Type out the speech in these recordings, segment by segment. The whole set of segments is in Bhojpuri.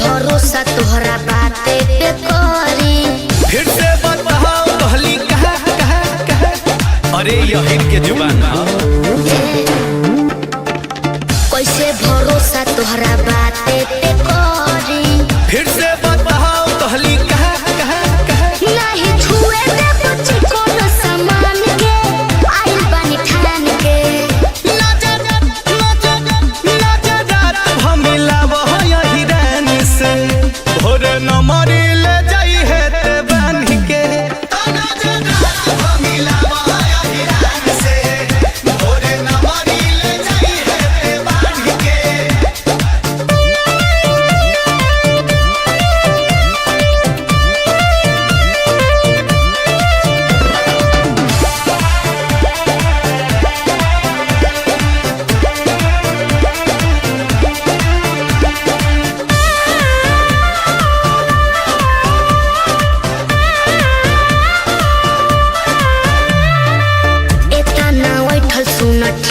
भरोसा तोहरा बाते पे करी। फिर से बताओ कहली कहा कहा कहा। अरे यही के जुबान कैसे भरोसा तोहरा बाते पे करी। फिर से बताओ कहली कहा कहा कहा। नहीं छुए दे कुछ कोनो सामान के आइल बानी ठान के। रात भमिला वह यही रानी से भोरे न मरी ले जाई है ते बन के। भमिला वह यही रानी से भोरे न मरी ले जाई है ते बन के।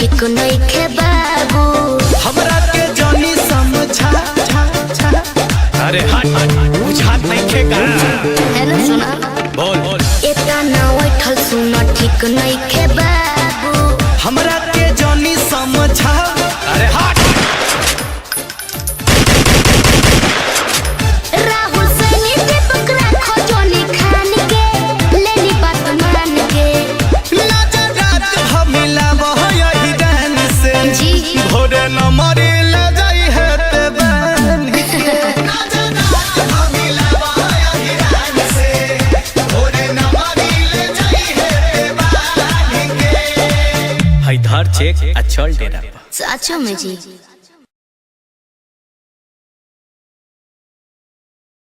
ठीक नहीं खे बाबू हमरा के जानी समझा छा छा। अरे हट बुझात नहीं खे का। हेलो सुना बोल एता ना बैठल सुना ठीक नहीं खे बाबू हमरा के जानी समझा। अरे हट राहुल सैनी दीपक राखो जोनी खान के लेनी बात मान के। रात भमिला वह यही रानी से जी भोरे न मरी ले जाई है ते बन के। भमिला वह यही रानी से भोरे न मरी ले जाई है ते बन के। हाय धार चेक अच्छा डेरा सचो में जी।